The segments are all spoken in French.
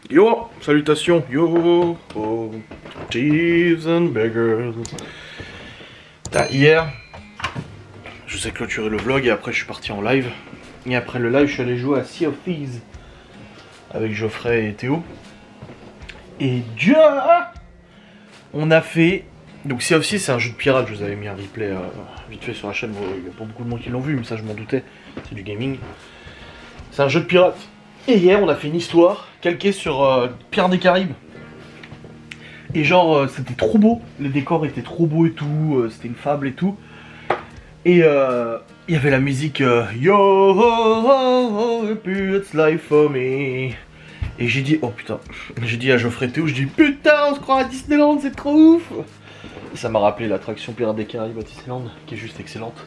Yo, salutations, yo, oh, thieves and beggars. Hier, je sais clôturer le vlog et après je suis parti en live. Et après le live, je suis allé jouer à Sea of Thieves avec Geoffrey et Théo. Et Dieu, on a fait... Donc Sea of Thieves, c'est un jeu de pirate, je vous avais mis un replay vite fait sur la chaîne, il n'y a pas beaucoup de monde qui l'ont vu, mais ça je m'en doutais, c'est du gaming. C'est un jeu de pirate. Et hier, on a fait une histoire calquée sur Pirates des Caraïbes. Et genre, c'était trop beau. Les décors étaient trop beaux et tout. C'était une fable et tout. Et il y avait la musique Yo, oh, oh, oh, it's life for me. Et j'ai dit, oh putain. J'ai dit à Geoffrey Théo, je dis putain, on se croit à Disneyland, c'est trop ouf. Et ça m'a rappelé l'attraction Pirates des Caraïbes à Disneyland, qui est juste excellente.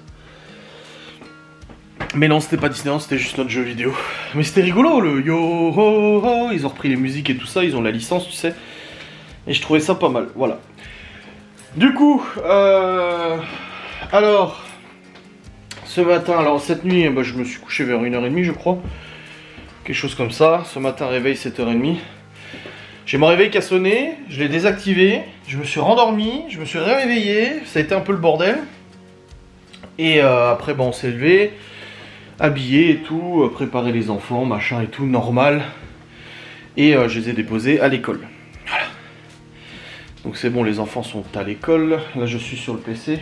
Mais non, c'était pas Disneyland, c'était juste notre jeu vidéo. Mais c'était rigolo, le yo ho ho, ils ont repris les musiques et tout ça, ils ont la licence, tu sais. Et je trouvais ça pas mal, voilà. Du coup, alors, ce matin, alors cette nuit, bah, je me suis couché vers 1h30, je crois. Quelque chose comme ça. Ce matin, réveil 7h30. J'ai mon réveil qui a sonné, je l'ai désactivé, je me suis rendormi, je me suis réveillé, ça a été un peu le bordel. Et après, bah, on s'est levé. Habillé et tout, préparer les enfants, machin et tout, normal. Et je les ai déposés à l'école. Voilà. Donc c'est bon, les enfants sont à l'école. Là je suis sur le PC.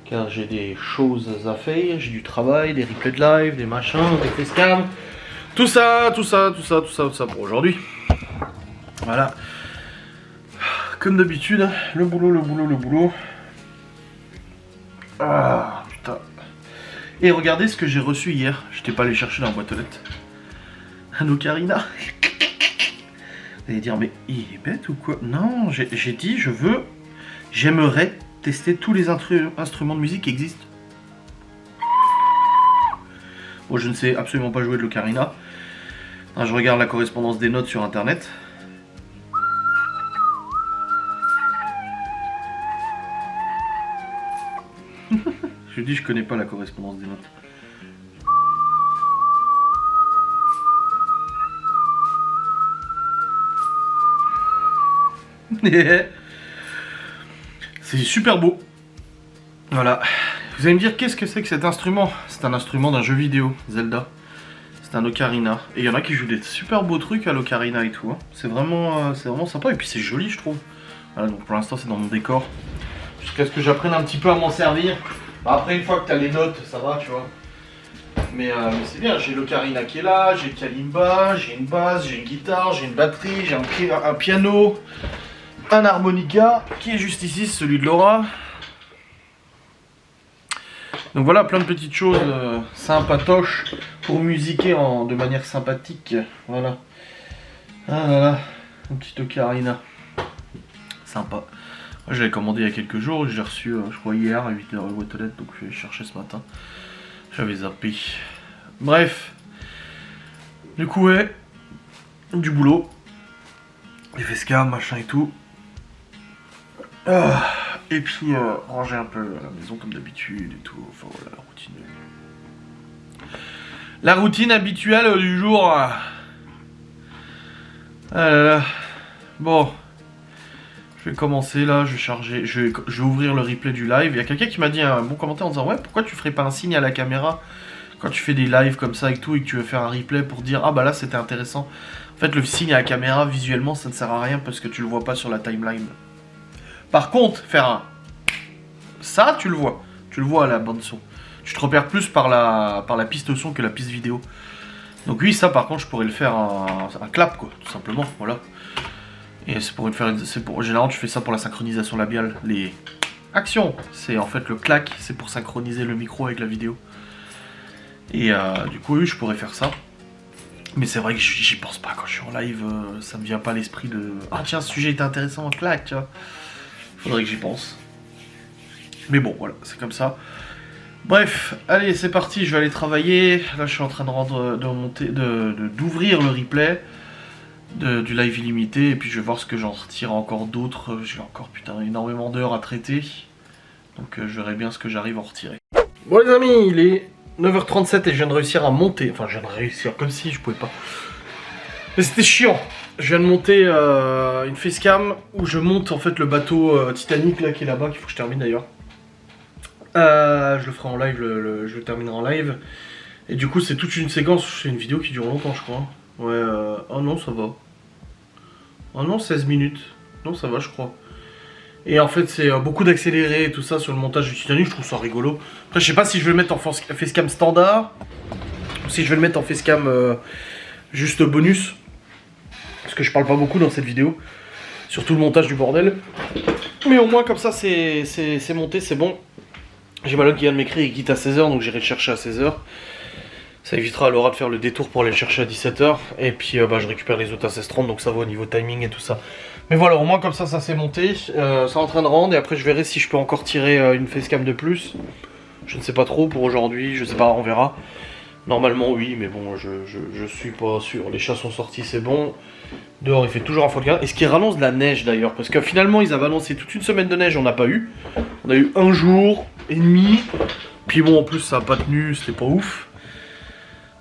Car j'ai des choses à faire, j'ai du travail, des replays de live, des machins, des facecam. Tout ça pour aujourd'hui. Voilà. Comme d'habitude, le boulot. Ah putain. Et regardez ce que j'ai reçu hier. Je n'étais pas allé chercher dans la boîte aux lettres. Un ocarina. Vous allez dire, mais il est bête ou quoi? Non, j'ai dit, j'aimerais tester tous les instruments de musique qui existent. Bon, je ne sais absolument pas jouer de l'ocarina. Je regarde la correspondance des notes sur internet. Je dis, je connais pas la correspondance des notes. C'est super beau. Voilà. Vous allez me dire, qu'est-ce que c'est que cet instrument? C'est un instrument d'un jeu vidéo, Zelda. C'est un ocarina. Et il y en a qui jouent des super beaux trucs à l'ocarina et tout. Hein. C'est vraiment sympa. Et puis c'est joli, je trouve. Voilà, donc pour l'instant, c'est dans mon décor. Jusqu'à ce que j'apprenne un petit peu à m'en servir. Après, une fois que tu as les notes, ça va, tu vois. Mais c'est bien, j'ai l'ocarina qui est là, j'ai le kalimba, j'ai une basse, j'ai une guitare, j'ai une batterie, j'ai un piano, un harmonica, qui est juste ici, celui de Laura. Donc voilà, plein de petites choses sympatoches pour musiquer de manière sympathique. Voilà. Ah là là, un petit ocarina. Sympa. Je l'avais commandé il y a quelques jours, je l'ai reçu, je crois, hier à 8h à boîte aux lettres, donc je vais chercher ce matin. J'avais zappé. Bref. Du coup, ouais. Du boulot. Des facecam, machin et tout. Et puis, ranger un peu la maison comme d'habitude et tout. Enfin voilà, la routine. La routine habituelle du jour. Ah là là. Bon. Je vais commencer là, je vais charger, je vais ouvrir le replay du live. Il y a quelqu'un qui m'a dit un bon commentaire en disant, ouais, pourquoi tu ferais pas un signe à la caméra quand tu fais des lives comme ça et tout, et que tu veux faire un replay pour dire, ah bah là c'était intéressant. En fait, le signe à la caméra, visuellement, ça ne sert à rien parce que tu le vois pas sur la timeline. Par contre, faire ça, tu le vois à la bande son. Tu te repères plus par la piste son que la piste vidéo. Donc oui, ça par contre, je pourrais le faire un clap, quoi, tout simplement, voilà. Et c'est pour généralement tu fais ça pour la synchronisation labiale. Les actions, c'est en fait le clac, c'est pour synchroniser le micro avec la vidéo. Et du coup oui, je pourrais faire ça. Mais c'est vrai que j'y pense pas quand je suis en live, ça me vient pas à l'esprit de... Ah tiens, ce sujet est intéressant, clac, tu vois. Faudrait que j'y pense. Mais bon, voilà, c'est comme ça. Bref, allez, c'est parti, je vais aller travailler. Là, je suis en train d'ouvrir le replay. Du live illimité, et puis je vais voir ce que j'en retire encore d'autres. J'ai encore énormément d'heures à traiter, donc je verrai bien ce que j'arrive à en retirer. Bon les amis, il est 9h37 et je viens de réussir à monter, enfin je viens de réussir comme si je pouvais pas. Mais c'était chiant. Je viens de monter une facecam où je monte en fait le bateau Titanic là qui est là-bas, qu'il faut que je termine d'ailleurs. Je le ferai en live, je le terminerai en live. Et du coup c'est toute une séquence, c'est une vidéo qui dure longtemps je crois. Ouais, oh non ça va. Oh non 16 minutes. Non ça va je crois. Et en fait c'est beaucoup d'accéléré et tout ça sur le montage du Titanic, je trouve ça rigolo. Après je sais pas si je vais le mettre en facecam standard ou si je vais le mettre en facecam juste bonus. Parce que je parle pas beaucoup dans cette vidéo. Surtout le montage du bordel. Mais au moins comme ça c'est monté, c'est bon. J'ai Malone qui vient de m'écrire, il quitte à 16h donc j'irai le chercher à 16h. Ça évitera à Laura de faire le détour pour aller le chercher à 17h. Et puis je récupère les autres à 16h30 donc ça va au niveau timing et tout ça. Mais voilà, au moins comme ça s'est monté. C'est en train de rendre et après je verrai si je peux encore tirer une facecam de plus. Je ne sais pas trop pour aujourd'hui, je sais pas, on verra. Normalement oui, mais bon, je suis pas sûr. Les chats sont sortis, c'est bon. Dehors il fait toujours un faux de. Est-ce qu'ils rallongent de la neige d'ailleurs? Parce que finalement ils avaient annoncé toute une semaine de neige, on n'a pas eu. On a eu un jour et demi. Puis bon en plus ça n'a pas tenu, c'était pas ouf.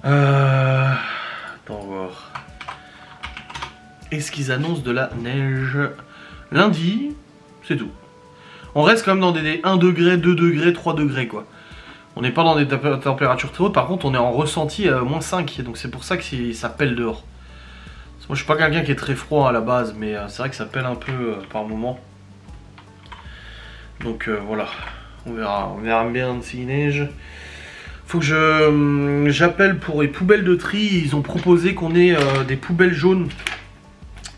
Attends voir. Est-ce qu'ils annoncent de la neige lundi? C'est tout. On reste quand même dans des 1 degré, 2 degrés, 3 degrés quoi. On n'est pas dans des températures très hautes, par contre on est en ressenti à moins 5, donc c'est pour ça que ça pèle dehors. Moi je suis pas quelqu'un qui est très froid à la base, mais c'est vrai que ça pèle un peu par moment. Donc voilà, on verra bien s'il neige. Faut que j'appelle pour les poubelles de tri, ils ont proposé qu'on ait des poubelles jaunes,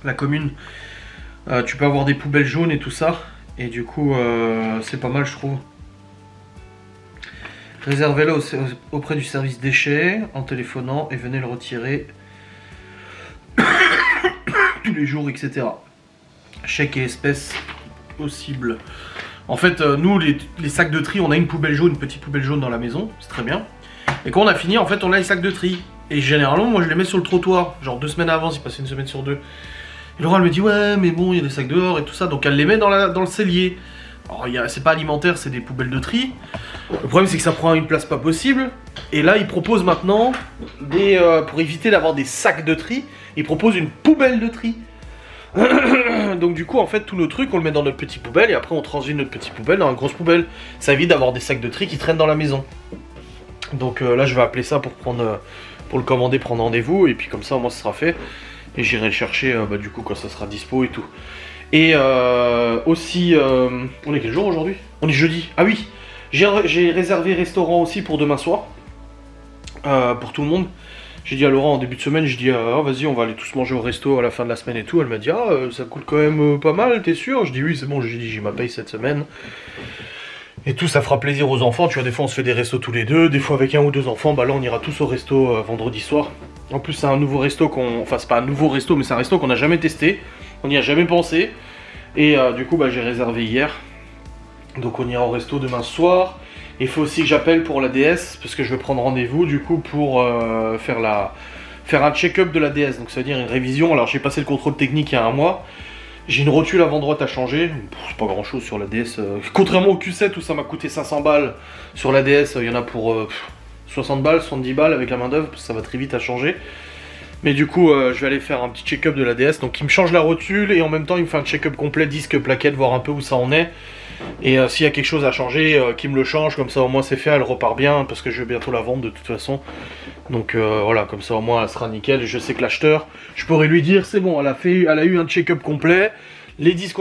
la commune. Tu peux avoir des poubelles jaunes et tout ça, et du coup c'est pas mal je trouve. Réservez-le auprès du service déchets en téléphonant et venez le retirer tous les jours, etc. Chèque et espèces possible. En fait, nous, les sacs de tri, on a une poubelle jaune, une petite poubelle jaune dans la maison, c'est très bien. Et quand on a fini, en fait, on a les sacs de tri. Et généralement, moi, je les mets sur le trottoir. Genre 2 semaines avant, c'est passé une semaine sur 2. Et Laura, elle me dit, ouais, mais bon, il y a des sacs dehors et tout ça. Donc elle les met dans le cellier. Alors, c'est pas alimentaire, c'est des poubelles de tri. Le problème, c'est que ça prend une place pas possible. Et là, ils proposent maintenant, pour éviter d'avoir des sacs de tri, ils proposent une poubelle de tri. Donc du coup, en fait, tous nos trucs, on le met dans notre petite poubelle et après, on transige notre petite poubelle dans une grosse poubelle. Ça évite d'avoir des sacs de tri qui traînent dans la maison. Donc là, je vais appeler ça pour le commander, prendre rendez-vous. Et puis comme ça, au moins, ça sera fait. Et j'irai le chercher, du coup, quand ça sera dispo et tout. Et aussi, on est quel jour aujourd'hui? On est jeudi. Ah oui, j'ai réservé restaurant aussi pour demain soir. Pour tout le monde. J'ai dit à Laura en début de semaine, je dis vas-y on va aller tous manger au resto à la fin de la semaine et tout. Elle m'a dit ça coûte quand même pas mal, t'es sûr? Je dis oui c'est bon, j'ai dit j'ai ma paye cette semaine. Et tout, ça fera plaisir aux enfants, tu vois, des fois on se fait des restos tous les deux, des fois avec 1 ou 2 enfants, bah là on ira tous au resto vendredi soir. En plus c'est un nouveau resto enfin c'est pas un nouveau resto mais c'est un resto qu'on n'a jamais testé, on n'y a jamais pensé. Et du coup bah j'ai réservé hier. Donc on ira au resto demain soir. Il faut aussi que j'appelle pour la DS, parce que je vais prendre rendez-vous du coup pour faire un check-up de la DS, donc ça veut dire une révision. Alors j'ai passé le contrôle technique il y a 1 mois, j'ai une rotule avant droite à changer, c'est pas grand chose sur la DS, contrairement au Q7 où ça m'a coûté 500 balles, sur la DS il y en a pour 60 balles, 70 balles avec la main d'œuvre, parce que ça va très vite à changer. Mais du coup je vais aller faire un petit check-up de la DS, donc il me change la rotule et en même temps il me fait un check-up complet, disque, plaquette, voir un peu où ça en est. Et s'il y a quelque chose à changer, qu'il me le change, comme ça au moins c'est fait, elle repart bien, parce que je vais bientôt la vendre de toute façon. Donc voilà, comme ça au moins elle sera nickel, et je sais que l'acheteur, je pourrais lui dire, c'est bon, elle a eu un check-up complet, les disques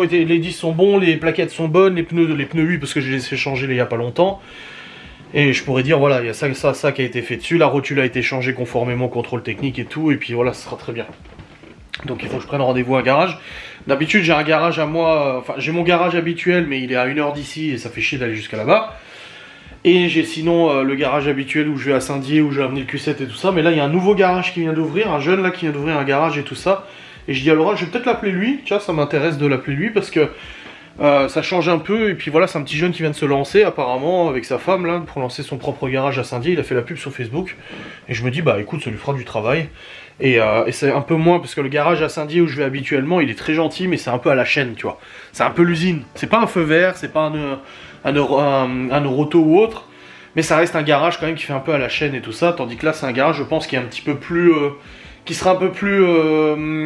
sont bons, les plaquettes sont bonnes, les pneus oui, parce que je les ai changés il y a pas longtemps. Et je pourrais dire, voilà, il y a ça qui a été fait dessus, la rotule a été changée conformément au contrôle technique et tout, et puis voilà, ce sera très bien. Donc il faut que je prenne rendez-vous à un garage. D'habitude j'ai un garage à moi, enfin j'ai mon garage habituel mais il est à 1 heure d'ici et ça fait chier d'aller jusqu'à là-bas. Et j'ai sinon le garage habituel où je vais à Saint-Dié, où je vais amener le Q7 et tout ça. Mais là il y a un nouveau garage qui vient d'ouvrir, un jeune là qui vient d'ouvrir un garage et tout ça. Et je dis à Laura, je vais peut-être l'appeler lui, tu vois, ça m'intéresse de l'appeler lui parce que ça change un peu. Et puis voilà, c'est un petit jeune qui vient de se lancer apparemment avec sa femme là, pour lancer son propre garage à Saint-Dié. Il a fait la pub sur Facebook. Et je me dis, bah écoute, ça lui fera du travail. Et c'est un peu moins, parce que le garage à Saint-Dié où je vais habituellement, il est très gentil, mais c'est un peu à la chaîne, tu vois. C'est un peu l'usine. C'est pas un feu vert, c'est pas un Euroto ou autre, mais ça reste un garage quand même qui fait un peu à la chaîne et tout ça, tandis que là, c'est un garage, je pense, qui est un petit peu plus qui sera un peu plus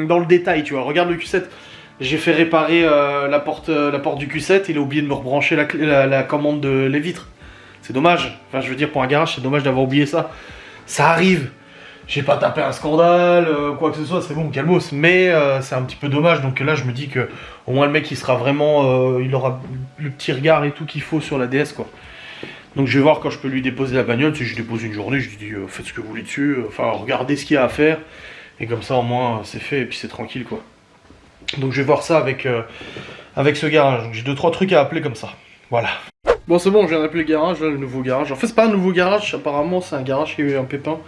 dans le détail, tu vois. Regarde le Q7, j'ai fait réparer la porte du Q7, il a oublié de me rebrancher la commande de les vitres. C'est dommage, enfin je veux dire pour un garage c'est dommage d'avoir oublié ça. Ça arrive, j'ai pas tapé un scandale, quoi que ce soit, c'est bon, calmos, mais c'est un petit peu dommage, donc là je me dis que au moins le mec il sera vraiment, il aura le petit regard et tout qu'il faut sur la DS quoi. Donc je vais voir quand je peux lui déposer la bagnole, si je dépose une journée, je lui dis faites ce que vous voulez dessus, enfin regardez ce qu'il y a à faire, et comme ça au moins c'est fait et puis c'est tranquille quoi. Donc je vais voir ça avec ce garage, j'ai 2-3 trucs à appeler comme ça, voilà. Bon c'est bon, je viens d'appeler le garage, là le nouveau garage, en fait c'est pas un nouveau garage, apparemment c'est un garage qui a eu un pépin.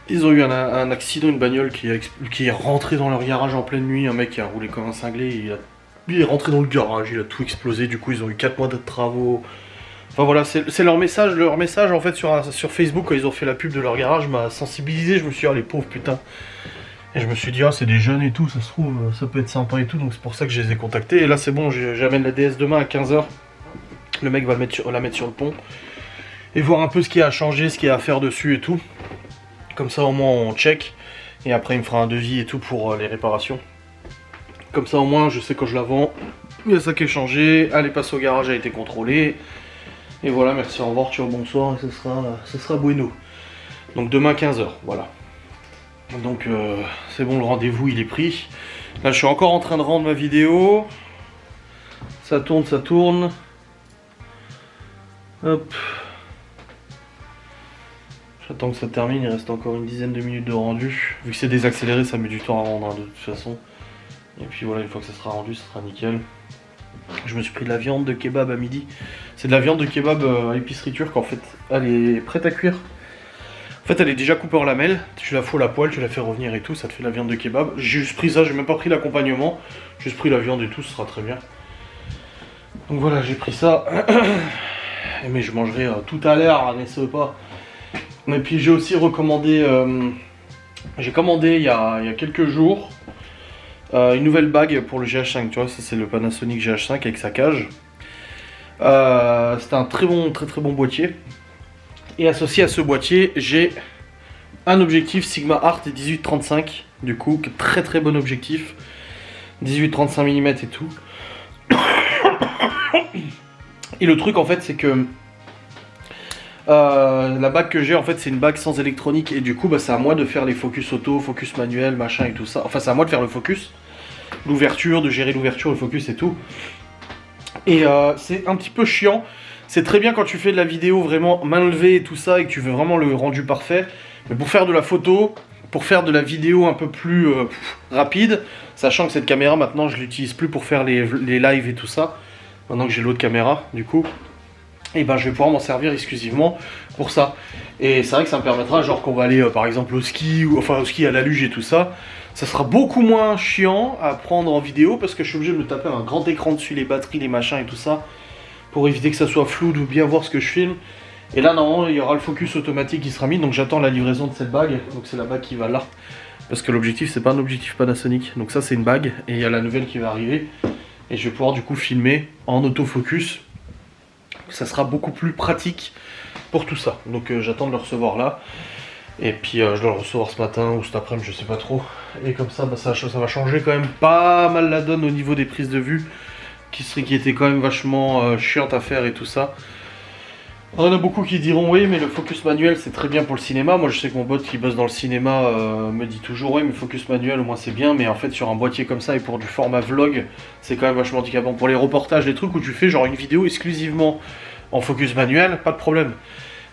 Ils ont eu un accident, une bagnole qui est rentrée dans leur garage en pleine nuit, un mec qui a roulé comme un cinglé, il est rentré dans le garage, il a tout explosé, du coup ils ont eu 4 mois de travaux. Enfin voilà, c'est leur message en fait sur Facebook quand ils ont fait la pub de leur garage m'a sensibilisé, je me suis dit, ah les pauvres putain. Et je me suis dit, ah c'est des jeunes et tout, ça se trouve, ça peut être sympa et tout, donc c'est pour ça que je les ai contactés. Et là c'est bon, j'amène la DS demain à 15 h, le mec va la mettre sur le pont, et voir un peu ce qu'il y a à changer, ce qu'il y a à faire dessus et tout. Comme ça au moins on check, et après il me fera un devis et tout pour les réparations. Comme ça au moins je sais quand je la vends, il y a ça qui est changé, elle est passée au garage, a été contrôlée. Et voilà, merci, au revoir, ciao, bonsoir, et ce sera bueno. Donc demain 15 h, voilà. Donc c'est bon, le rendez-vous il est pris. Là je suis encore en train de rendre ma vidéo. Ça tourne, ça tourne. Hop. J'attends que ça termine, il reste encore une dizaine de minutes de rendu. Vu que c'est désaccéléré, ça met du temps à rendre hein, de toute façon. Et puis voilà, une fois que ça sera rendu, ça sera nickel. Je me suis pris de la viande de kebab à midi. C'est de la viande de kebab à l'épicerie turque en fait. Elle est prête à cuire. En fait elle est déjà coupée en lamelles. Tu la fous à la poêle, tu la fais revenir et tout, ça te fait de la viande de kebab. J'ai juste pris ça, j'ai même pas pris l'accompagnement. J'ai juste pris la viande et tout, ce sera très bien. Donc voilà, j'ai pris ça. Mais je mangerai tout à l'heure, n'est-ce pas. Et puis j'ai aussi recommandé, j'ai commandé il y a quelques jours une nouvelle bague pour le GH5, tu vois, ça c'est le Panasonic GH5 avec sa cage. C'est un très bon boîtier. Et associé à ce boîtier, j'ai un objectif Sigma Art 18-35, du coup, très bon objectif. 18-35 mm et tout. Et le truc en fait c'est que la bague que j'ai en fait c'est une bague sans électronique et du coup bah, c'est à moi de faire les focus auto, focus manuel, machin et tout ça. Enfin c'est à moi de faire le focus, l'ouverture, de gérer l'ouverture, le focus et tout. Et c'est un petit peu chiant. C'est très bien quand tu fais de la vidéo vraiment main levée et tout ça et que tu veux vraiment le rendu parfait. Mais pour faire de la photo, pour faire de la vidéo un peu plus rapide, sachant que cette caméra maintenant je l'utilise plus pour faire les lives et tout ça. Maintenant que j'ai l'autre caméra du coup. Et ben je vais pouvoir m'en servir exclusivement pour ça. Et c'est vrai que ça me permettra, genre qu'on va aller par exemple au ski, ou enfin au ski à la luge et tout ça. Ça sera beaucoup moins chiant à prendre en vidéo parce que je suis obligé de me taper un grand écran dessus, les batteries, les machins et tout ça. Pour éviter que ça soit flou, de bien voir ce que je filme. Et là normalement il y aura le focus automatique qui sera mis, donc j'attends la livraison de cette bague. Donc c'est la bague qui va là. Parce que l'objectif c'est pas un objectif Panasonic. Donc ça c'est une bague et il y a la nouvelle qui va arriver. Et je vais pouvoir du coup filmer en autofocus. Ça sera beaucoup plus pratique pour tout ça. Donc j'attends de le recevoir là. Et puis je dois le recevoir ce matin ou cet après-midi, je sais pas trop. Et comme ça, bah, ça va changer quand même pas mal la donne au niveau des prises de vue. Qui était quand même vachement chiante à faire et tout ça. Il y en a beaucoup qui diront oui mais le focus manuel c'est très bien pour le cinéma. Moi je sais que mon pote qui bosse dans le cinéma me dit toujours oui mais le focus manuel au moins c'est bien. Mais en fait sur un boîtier comme ça et pour du format vlog c'est quand même vachement handicapant. Pour les reportages, les trucs où tu fais genre une vidéo exclusivement en focus manuel, pas de problème.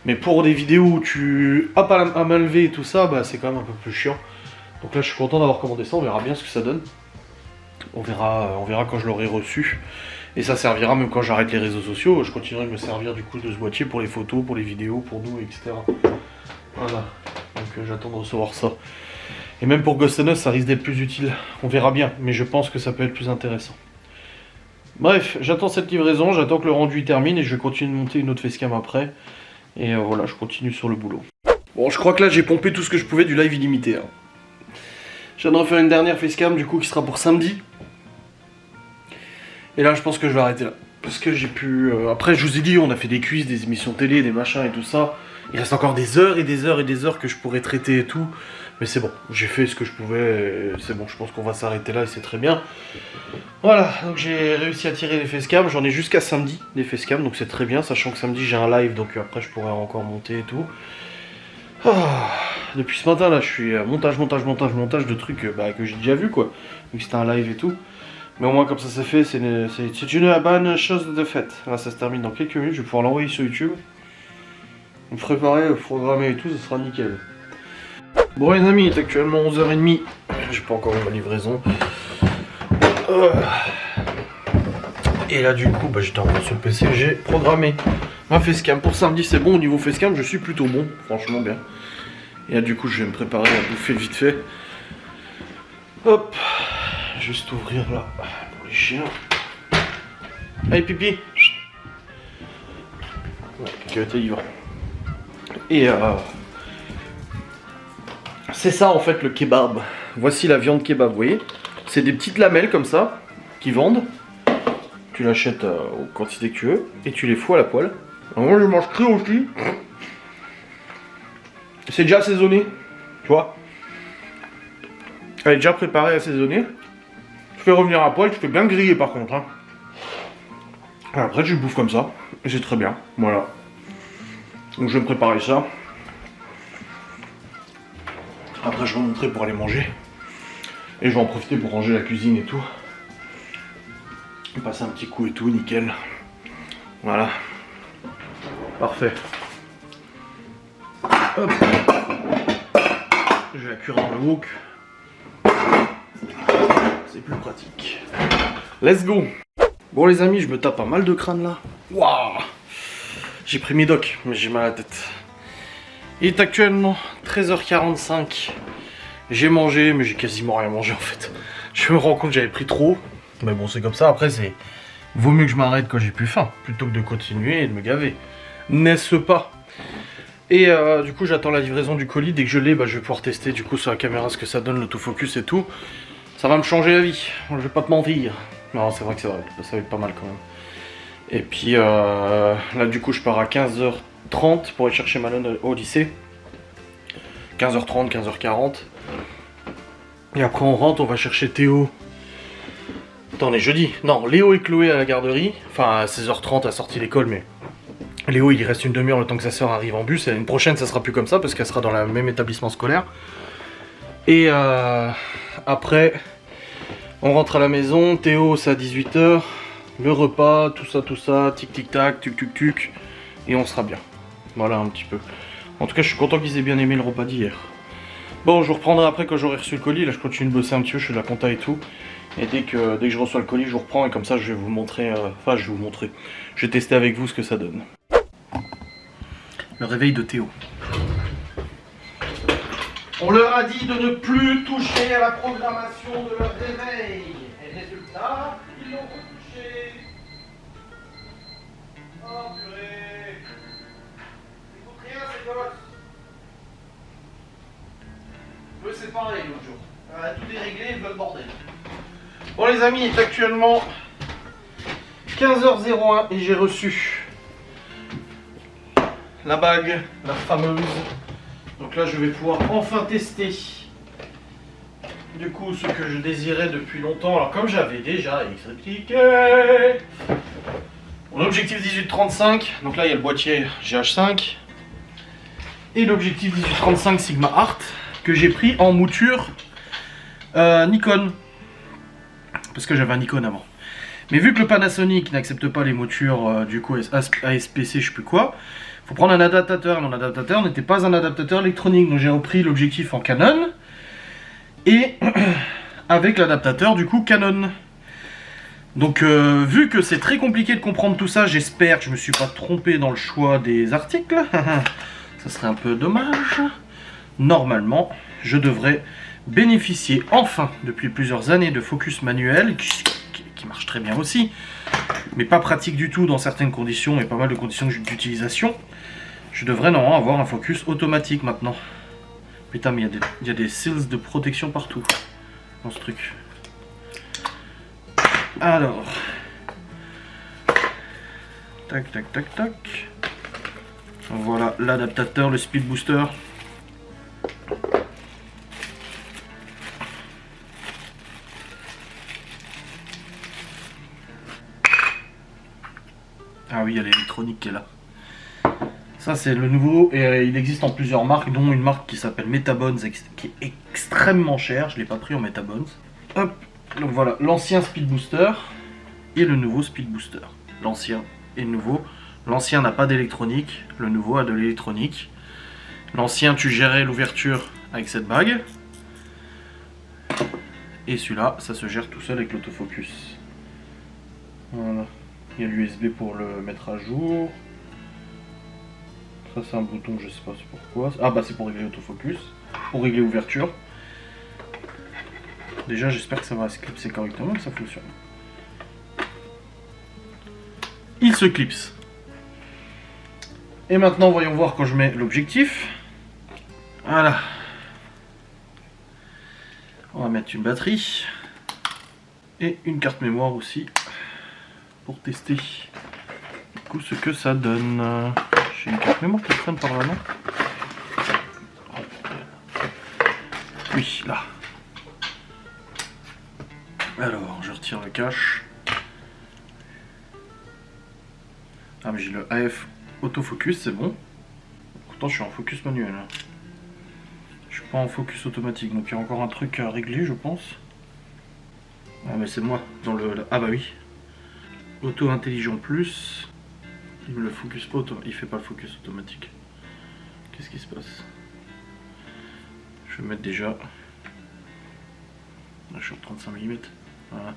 Mais pour des vidéos où tu as pas à main levée et tout ça, bah c'est quand même un peu plus chiant. Donc là je suis content d'avoir commandé ça, on verra bien ce que ça donne. On verra quand je l'aurai reçu. Et ça servira même quand j'arrête les réseaux sociaux. Je continuerai de me servir du coup de ce boîtier pour les photos, pour les vidéos, pour nous, etc. Voilà. Donc j'attends de recevoir ça. Et même pour Ghost and Us, ça risque d'être plus utile. On verra bien, mais je pense que ça peut être plus intéressant. Bref, j'attends cette livraison, j'attends que le rendu termine et je vais continuer de monter une autre facecam après. Et voilà, je continue sur le boulot. Bon, je crois que là j'ai pompé tout ce que je pouvais du live illimité. Hein. Je viens de refaire une dernière facecam du coup qui sera pour samedi. Et là je pense que je vais arrêter là. Parce que j'ai pu... Après je vous ai dit, on a fait des quiz, des émissions télé, des machins et tout ça. Il reste encore des heures et des heures et des heures que je pourrais traiter et tout. Mais c'est bon, j'ai fait ce que je pouvais, c'est bon, je pense qu'on va s'arrêter là et c'est très bien. Voilà, donc j'ai réussi à tirer les facecam, j'en ai jusqu'à samedi des facecam, donc c'est très bien, sachant que samedi j'ai un live, donc après je pourrais encore monter et tout. Ah, depuis ce matin là, je suis à montage de trucs que j'ai déjà vu quoi, vu que c'était un live et tout. Mais au moins comme ça c'est fait, c'est une bonne chose de faite. Là ça se termine dans quelques minutes, je vais pouvoir l'envoyer sur YouTube. Me préparer, programmer et tout, ça sera nickel. Bon les amis, il est actuellement 11h30, j'ai pas encore eu ma livraison. Et là du coup, j'étais en sur le PC, j'ai programmé ma facecam pour samedi, c'est bon au niveau facecam, je suis plutôt bon, franchement bien. Et là du coup, je vais me préparer à bouffer vite fait. Hop, juste ouvrir là pour les chiens. Allez pipi. Ouais, quelqu'un y va. Et c'est ça en fait le kebab. Voici la viande kebab, vous voyez. C'est des petites lamelles comme ça, qui vendent. Tu l'achètes aux quantités que tu veux, et tu les fous à la poêle. Alors moi je mange cru aussi. C'est déjà assaisonné, tu vois. Elle est déjà préparée, assaisonnée. Tu fais revenir à poêle, tu fais bien griller par contre. Hein. Et après tu le bouffes comme ça, et c'est très bien, voilà. Donc je vais me préparer ça. Après je vais montrer pour aller manger. Et je vais en profiter pour ranger la cuisine et tout. Passer un petit coup et tout, nickel. Voilà. Parfait. Hop. Je vais la cuire dans le wok. C'est plus pratique. Let's go. Bon les amis, je me tape pas mal de crâne là. Waouh. J'ai pris mes docs, mais j'ai mal à la tête. Il est actuellement 13h45. J'ai mangé, mais j'ai quasiment rien mangé en fait. Je me rends compte que j'avais pris trop. Mais bon, c'est comme ça. Après, vaut mieux que je m'arrête quand j'ai plus faim, plutôt que de continuer et de me gaver. N'est-ce pas? Et du coup, j'attends la livraison du colis. Dès que je l'ai, je vais pouvoir tester du coup sur la caméra ce que ça donne, l'autofocus et tout. Ça va me changer la vie. Je vais pas te mentir. Non, c'est vrai que ça va être pas mal quand même. Et puis là, du coup, je pars à 15h30 pour aller chercher Malone au lycée. 15h30, 15h40. Et après, on rentre, on va chercher Théo. Attendez, jeudi. Non, Léo et Chloé à la garderie. Enfin, à 16h30 à sortie d'école, mais Léo, il reste une demi-heure le temps que sa soeur arrive en bus. Et une prochaine, ça sera plus comme ça parce qu'elle sera dans le même établissement scolaire. Et après, on rentre à la maison. Théo, c'est à 18h. Le repas, tout ça, tic-tic-tac, tuc-tuc-tuc. Et on sera bien. Voilà un petit peu. En tout cas, je suis content qu'ils aient bien aimé le repas d'hier. Bon, je vous reprendrai après quand j'aurai reçu le colis. Là, je continue de bosser un petit peu, je fais de la compta et tout. Et dès que je reçois le colis, je vous reprends et comme ça, je vais vous montrer. Je vais tester avec vous ce que ça donne. Le réveil de Théo. On leur a dit de ne plus toucher à la programmation de leur réveil. Et résultat, ils l'ont retouché. Oh purée. Ils foutent rien ces gosses. Eux c'est pareil l'autre jour. Tout est réglé, ils veulent le bordel. Bon les amis, il est actuellement 15h01 et j'ai reçu la bague, la fameuse. Donc là je vais pouvoir enfin tester du coup ce que je désirais depuis longtemps. Alors comme j'avais déjà expliqué, mon objectif 18-35, donc là il y a le boîtier GH5 et l'objectif 18-35 Sigma Art que j'ai pris en mouture Nikon. Parce que j'avais un Nikon avant. Mais vu que le Panasonic n'accepte pas les moutures du coup ASPC, je sais plus quoi, faut prendre un adaptateur. Mon adaptateur n'était pas un adaptateur électronique, donc j'ai repris l'objectif en Canon et avec l'adaptateur du coup Canon. Donc vu que c'est très compliqué de comprendre tout ça, j'espère que je me suis pas trompé dans le choix des articles. Ça serait un peu dommage. Normalement, je devrais bénéficier enfin depuis plusieurs années de focus manuel qui marche très bien aussi, mais pas pratique du tout dans certaines conditions et pas mal de conditions d'utilisation. Je devrais normalement avoir un focus automatique maintenant. Putain, mais il y a des seals de protection partout dans ce truc. Alors, tac tac tac tac. Voilà l'adaptateur, le speed booster. Ah oui, il y a l'électronique qui est là. Ça c'est le nouveau, et il existe en plusieurs marques, dont une marque qui s'appelle Metabones, qui est extrêmement chère, je ne l'ai pas pris en Metabones. Hop, donc voilà, l'ancien Speed Booster et le nouveau Speed Booster. L'ancien et le nouveau. L'ancien n'a pas d'électronique, le nouveau a de l'électronique. L'ancien, tu gérais l'ouverture avec cette bague. Et celui-là, ça se gère tout seul avec l'autofocus. Voilà. Il y a l'USB pour le mettre à jour. Ça c'est un bouton, je sais pas c'est pourquoi. Ah bah c'est pour régler l'autofocus, pour régler l'ouverture. Déjà j'espère que ça va se clipser correctement, que ça fonctionne. Il se clipse. Et maintenant voyons voir quand je mets l'objectif. Voilà. On va mettre une batterie. Et une carte mémoire aussi. Pour tester du coup ce que ça donne. J'ai une carte mémoire qui traîne par là, non? Oui, là. Alors, je retire le cache. Ah, mais j'ai le AF autofocus, c'est bon. Pourtant, je suis en focus manuel. Je suis pas en focus automatique, donc il y a encore un truc à régler, je pense. Ah, mais c'est moi dans le. Ah, bah oui. Auto intelligent plus. Il me le focus pas il fait pas le focus automatique. Qu'est-ce qui se passe? Je vais mettre déjà. Là, je suis en 35 mm. Voilà.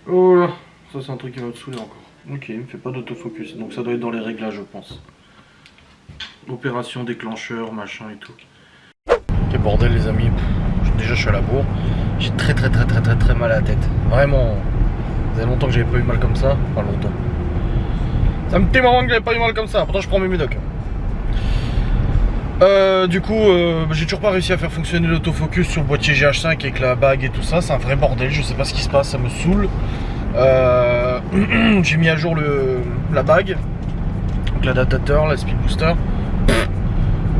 Oh là, ça c'est un truc qui va me saouler encore. Ok, il me fait pas d'autofocus, donc ça doit être dans les réglages je pense. Opération déclencheur, machin et tout. Quel bordel les amis. Déjà je suis à la bourre. J'ai très mal à la tête. Vraiment. Ça fait longtemps que j'avais pas eu mal comme ça. Pas longtemps. C'est un petit moment que j'avais pas eu mal comme ça. Pourtant je prends mes médocs. Du coup, j'ai toujours pas réussi à faire fonctionner l'autofocus sur le boîtier GH5 avec la bague et tout ça. C'est un vrai bordel. Je sais pas ce qui se passe. Ça me saoule. J'ai mis à jour la bague, donc l'adaptateur, la Speed Booster.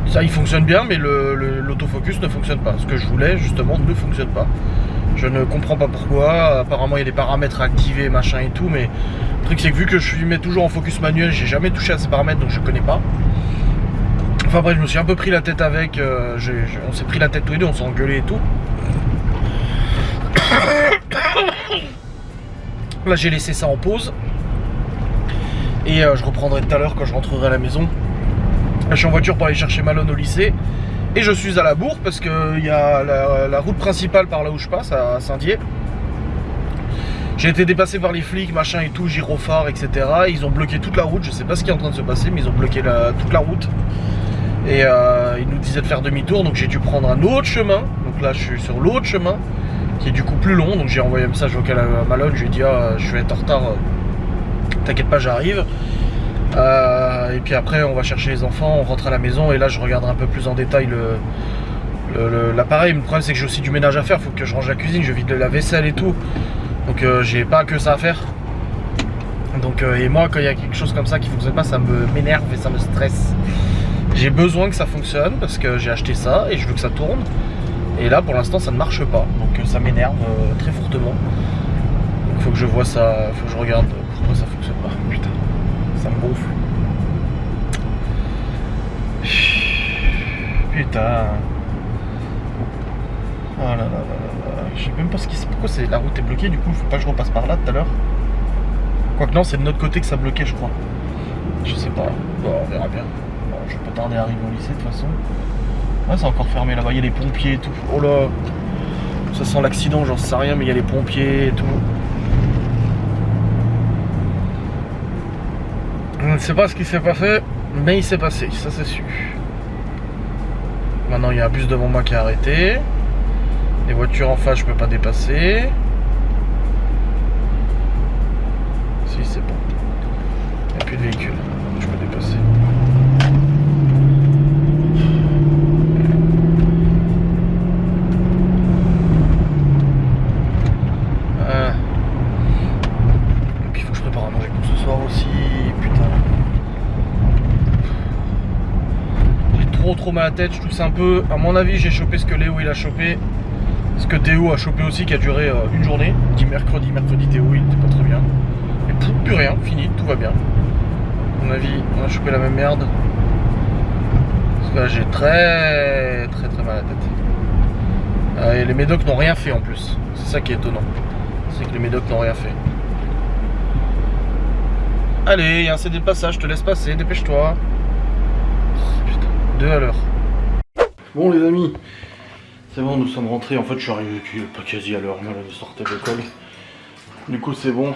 Ça il fonctionne bien, mais l'autofocus ne fonctionne pas. Ce que je voulais justement ne fonctionne pas. Je ne comprends pas pourquoi. Apparemment il y a des paramètres à activer, machin et tout, mais le truc c'est que vu que je mets toujours en focus manuel, j'ai jamais touché à ces paramètres, donc je connais pas. Enfin bref, je me suis un peu pris la tête avec. On s'est pris la tête tous les deux, on s'est engueulé et tout. Là j'ai laissé ça en pause. Et je reprendrai tout à l'heure quand je rentrerai à la maison. Là, je suis en voiture pour aller chercher Malone au lycée. Et je suis à la bourre parce qu'il y a la route principale par là où je passe, à Saint-Dié. J'ai été dépassé par les flics, machin et tout, gyrophare, etc. Ils ont bloqué toute la route, je sais pas ce qui est en train de se passer, mais ils ont bloqué toute la route. Et ils nous disaient de faire demi-tour, donc j'ai dû prendre un autre chemin. Donc là je suis sur l'autre chemin, qui est du coup plus long. Donc j'ai envoyé un message vocal à Malone, je lui ai dit je vais être en retard, t'inquiète pas j'arrive. Et puis après on va chercher les enfants, on rentre à la maison et là je regarderai un peu plus en détail l'appareil. Le problème c'est que j'ai aussi du ménage à faire, faut que je range la cuisine, je vide la vaisselle et tout. Donc j'ai pas que ça à faire. Donc et moi quand il y a quelque chose comme ça qui fonctionne pas, ça m'énerve et ça me stresse. J'ai besoin que ça fonctionne parce que j'ai acheté ça et je veux que ça tourne. Et là pour l'instant ça ne marche pas, donc ça m'énerve très fortement. Donc faut que je vois ça, faut que je regarde pourquoi ça fonctionne pas. Putain, ça me gonfle. Putain. Oh là là là là. Je sais même pas pourquoi la route est bloquée, du coup il faut pas que je repasse par là tout à l'heure. Quoique non, c'est de notre côté que ça bloquait je crois. Je sais pas, bon, on verra bien. Bon, je vais pas tarder à arriver au lycée de toute façon. Ouais, c'est encore fermé là-bas, il y a les pompiers et tout. Oh là, ça sent l'accident, j'en sais rien, mais il y a les pompiers et tout. Je ne sais pas ce qui s'est passé, mais il s'est passé, ça c'est sûr. Maintenant il y a un bus devant moi qui est arrêté. Les voitures en face je peux pas dépasser. Si c'est bon. Il n'y a plus de véhicules, je peux dépasser. Et puis il faut que je prépare à manger pour ce soir aussi. Putain. J'ai trop mal à la tête, je tousse un peu. À mon avis j'ai chopé ce que Léo il a chopé. Ce que Théo a chopé aussi qui a duré une journée. Dit mercredi Théo il était pas très bien. Et plus rien, fini, tout va bien. À mon avis, on a chopé la même merde. Parce que là, j'ai très mal à la tête. Et les médocs n'ont rien fait en plus. C'est ça qui est étonnant. C'est que les médocs n'ont rien fait. Allez, il y a un CD de passage, je te laisse passer, dépêche-toi. Oh, putain, 2 à l'heure. Bon les amis, c'est bon, nous sommes rentrés. En fait, je suis arrivé pas quasi à l'heure, moi, là, je sortais de l'école. Du coup, c'est bon.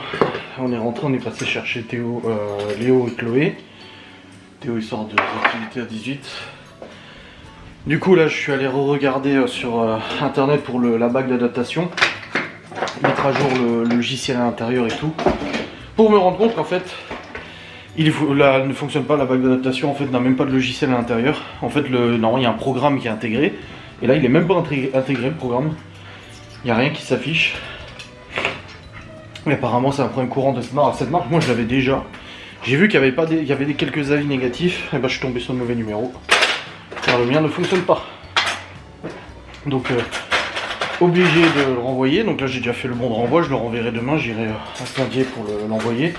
On est rentré, on est passé chercher Théo, Léo et Chloé. Théo, il sort de l'activité à 18. Du coup, là, je suis allé re-regarder sur internet pour la bague d'adaptation. Mettre à jour le logiciel à l'intérieur et tout. Pour me rendre compte qu'en fait, elle ne fonctionne pas, la bague d'adaptation, en fait, n'a même pas de logiciel à l'intérieur. En fait, normalement, il y a un programme qui est intégré. Et là, il est même pas intégré, le programme. Il n'y a rien qui s'affiche. Mais apparemment, c'est un problème courant de cette marque. Alors, cette marque, moi, je l'avais déjà. J'ai vu qu'il y avait quelques avis négatifs. Et ben, je suis tombé sur le mauvais numéro. Alors, le mien ne fonctionne pas. Donc, obligé de le renvoyer. Donc là, j'ai déjà fait le bon de renvoi. Je le renverrai demain. J'irai à Saint-Dié pour l'envoyer.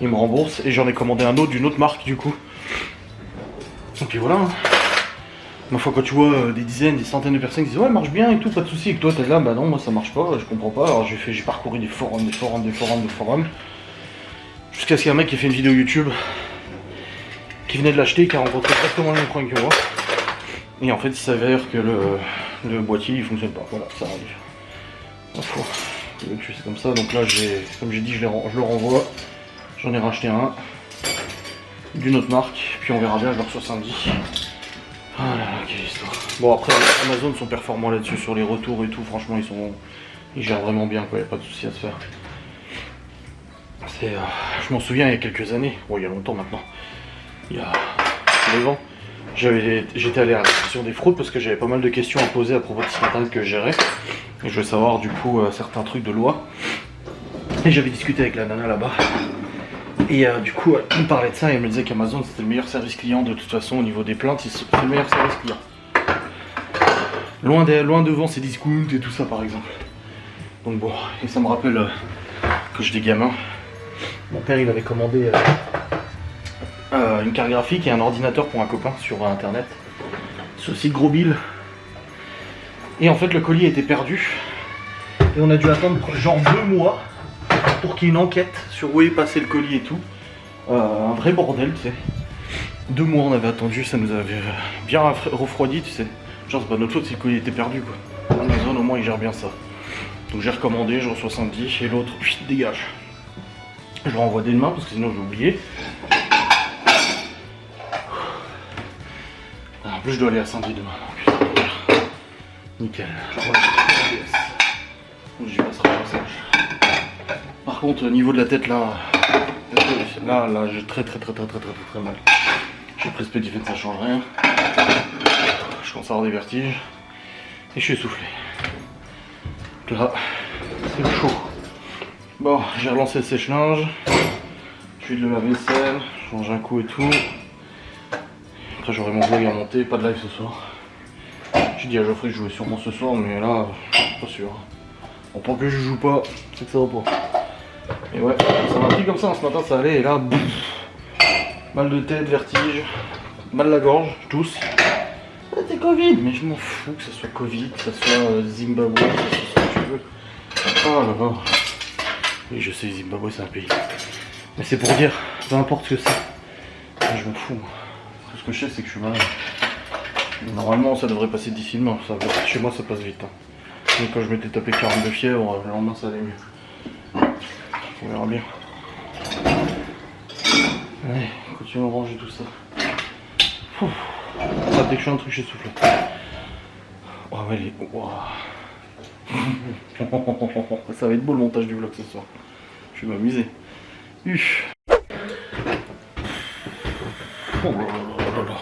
Il me rembourse. Et j'en ai commandé un autre d'une autre marque, du coup. Et puis voilà. Ma foi, quand tu vois des dizaines, des centaines de personnes qui disent ouais, marche bien et tout, pas de soucis, et que toi t'es là, bah non, moi ça marche pas, je comprends pas. Alors j'ai parcouru des forums, jusqu'à ce qu'il y ait un mec qui a fait une vidéo YouTube qui venait de l'acheter, qui a rencontré exactement le même problème que moi. Et en fait, il s'avère que le boîtier il fonctionne pas. Voilà, ça arrive. Ma foi, c'est comme ça. Donc là, comme j'ai dit, je le renvoie. J'en ai racheté un d'une autre marque, puis on verra bien, je le reçois samedi. Ah là là, quelle histoire. Bon, après, Amazon sont performants là-dessus, sur les retours et tout. Franchement, ils gèrent vraiment bien, quoi. Il n'y a pas de souci à se faire. Je m'en souviens, il y a quelques années. Bon, il y a longtemps maintenant. Il y a 9 ans. J'étais allé à la section des fraudes parce que j'avais pas mal de questions à poser à propos de site internet que je gérais. Et je voulais savoir, du coup, certains trucs de loi. Et j'avais discuté avec la nana là-bas. Et du coup, elle me parlait de ça et elle me disait qu'Amazon c'était le meilleur service client de toute façon au niveau des plaintes, c'est le meilleur service client. Loin devant ces discounts et tout ça par exemple. Donc bon, et ça me rappelle que j'étais gamin. Mon père il avait commandé une carte graphique et un ordinateur pour un copain sur internet. Sur le site Gros Bill. Et en fait le colis était perdu. Et on a dû attendre genre 2 mois. Pour qu'il y ait une enquête sur où est passé le colis et tout. Un vrai bordel, tu sais. 2 mois on avait attendu, ça nous avait bien refroidi, tu sais. Genre c'est pas notre faute si le colis était perdu quoi. Amazon au moins il gère bien ça. Donc j'ai recommandé, je reçois samedi et l'autre, dégage. Je le renvoie dès demain parce que sinon je vais oublier. En plus je dois aller à Saint-Dié demain. Nickel. Donc j'y passerai un message. Par contre, au niveau de la tête là, j'ai très mal. J'ai presque du fait que ça change rien. Je commence à avoir des vertiges et je suis essoufflé. Donc là, c'est chaud. Bon, j'ai relancé le sèche-linge, je vais de la vaisselle, je change un coup et tout. Après j'aurai mon vlog à monter, pas de live ce soir. J'ai dit à Geoffrey que je jouais sûrement ce soir, mais là, pas sûr. Bon, tant que je joue pas, c'est que ça va pas. Et ouais, ça m'a pris comme ça, ce matin ça allait, et là, bouf, mal de tête, vertige, mal à la gorge, je tousse. C'est Covid, mais je m'en fous que ce soit Covid, que ce soit Zimbabwe, que ce soit ce que tu veux. Oh là là. Oui, je sais, Zimbabwe c'est un pays. Mais c'est pour dire, peu importe ce que c'est. Je m'en fous. Tout ce que je sais, c'est que je suis malade. Normalement, ça devrait passer d'ici demain. Chez moi, ça passe vite. Hein. Mais quand je m'étais tapé 42 fièvre, le lendemain, ça allait mieux. On verra bien. Allez, continuons à ranger tout ça. Ça, dès que je fais un truc, je suis soufflé. Oh, ouais, ça va être beau le montage du vlog ce soir. Je vais m'amuser. Oh là là là.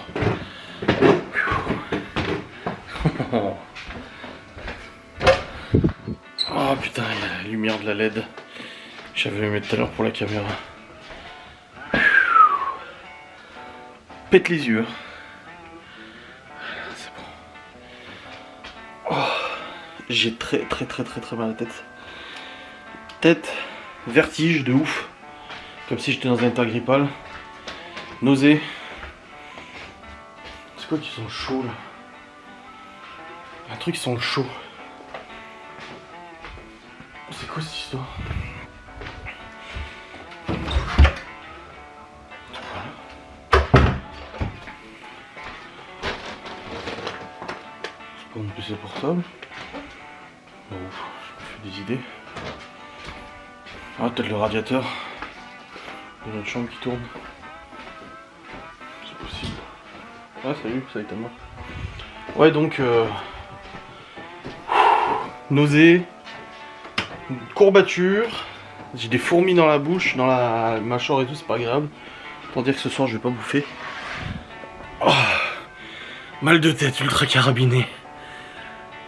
Oh putain, il y a la lumière de la LED. J'avais le mettre tout à l'heure pour la caméra. Pète les yeux. C'est bon. Oh, j'ai très mal à la tête. Vertige de ouf. Comme si j'étais dans un état grippal. Nausée. C'est quoi qui sont chauds là? Un truc qui sent le chaud. C'est quoi cette histoire? C'est pas non plus c'est portable. Bon, je me fais des idées. Ah, peut-être le radiateur de notre chambre qui tourne. C'est possible. Ah, salut, ça étonne moi. Ouais, donc nausée, courbature, j'ai des fourmis dans la bouche, dans la mâchoire et tout, c'est pas agréable. Pour dire que ce soir je vais pas bouffer. Oh, mal de tête ultra carabiné.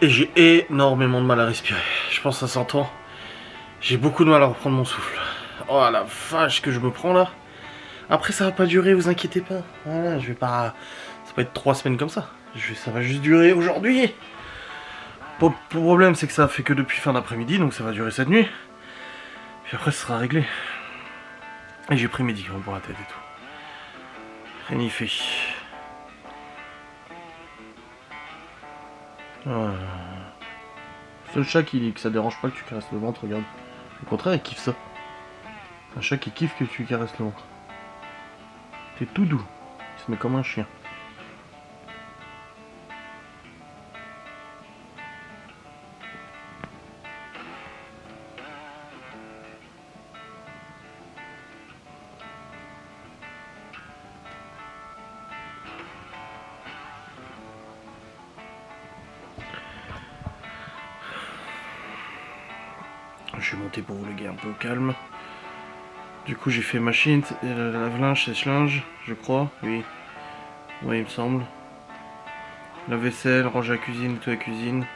Et j'ai énormément de mal à respirer. Je pense que ça s'entend. J'ai beaucoup de mal à reprendre mon souffle. Oh la vache que je me prends là. Après ça va pas durer, vous inquiétez pas. Voilà, je vais pas... Ça va pas être 3 semaines comme ça. Ça va juste durer aujourd'hui. Le problème c'est que ça fait que depuis fin d'après-midi, donc ça va durer cette nuit. Puis après ça sera réglé. Et j'ai pris mes médicaments pour la tête et tout. Rien n'y fait. C'est le chat qui dit que ça dérange pas que tu caresses le ventre, regarde. Au contraire il kiffe ça. Un chat qui kiffe que tu caresses le ventre. T'es tout doux. Il se met comme un chien. Je suis monté pour vous léguer un peu au calme. Du coup j'ai fait machine, lave-linge, sèche-linge, je crois, oui. Oui il me semble. La vaisselle, ranger la cuisine, nettoyer la cuisine.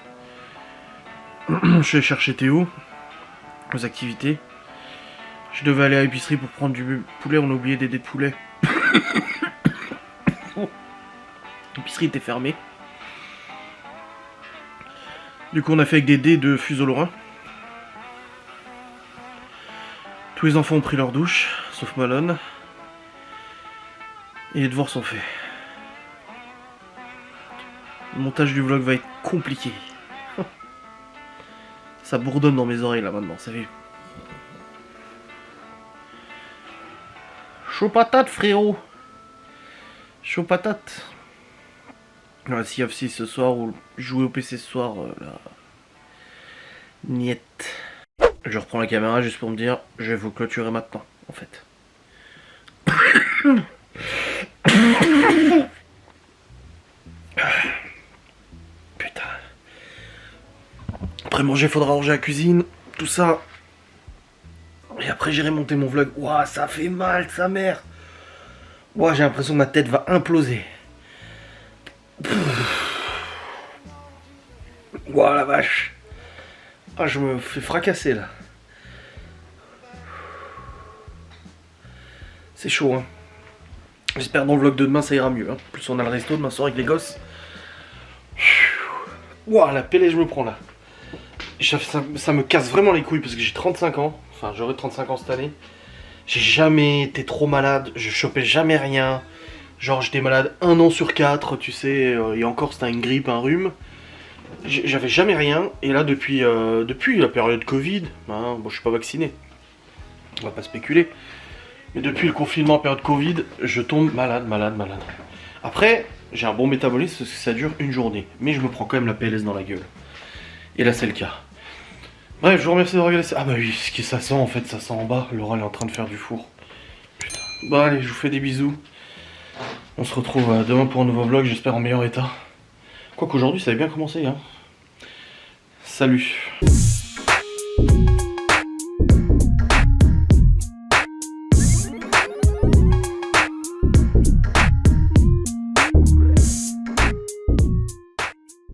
Je suis allé chercher Théo aux activités. Je devais aller à l'épicerie pour prendre du poulet, on a oublié des dés de poulet. L'épicerie était fermée. Du coup on a fait avec des dés de fuseau lorrain. Tous les enfants ont pris leur douche, sauf Malone. Et les devoirs sont faits. Le montage du vlog va être compliqué. Ça bourdonne dans mes oreilles là maintenant, ça fait. Chaud patate frérot. Chaud patate. Ouais, Sea of Thieves ce soir ou jouer au PC ce soir, là. Niet. Je reprends la caméra juste pour me dire, je vais vous clôturer maintenant, en fait. Putain. Après manger, faudra ranger la cuisine, tout ça. Et après j'irai monter mon vlog. Ouah, ça fait mal, sa mère. Ouah, j'ai l'impression que ma tête va imploser. Ouah, la vache. Ah, je me fais fracasser là. C'est chaud, hein. J'espère dans le vlog de demain ça ira mieux. Hein. Plus on a le resto demain soir avec les gosses. Ouah, la pelle je me prends là. Ça me casse vraiment les couilles parce que j'ai 35 ans. Enfin, j'aurai 35 ans cette année. J'ai jamais été trop malade. Je chopais jamais rien. Genre, j'étais malade 1 an sur 4, tu sais. Et encore, c'était une grippe, un rhume. J'avais jamais rien. Et là, depuis la période Covid, hein, bon, je suis pas vacciné. On va pas spéculer. Mais depuis le confinement, période Covid, je tombe malade. Après, j'ai un bon métabolisme parce que ça dure une journée. Mais je me prends quand même la PLS dans la gueule. Et là, c'est le cas. Bref, je vous remercie de regarder ça. Ah bah oui, ce que ça sent en fait, ça sent en bas. Laura elle est en train de faire du four. Putain. Bon allez, je vous fais des bisous. On se retrouve demain pour un nouveau vlog, j'espère en meilleur état. Quoique aujourd'hui ça avait bien commencé, hein. Salut.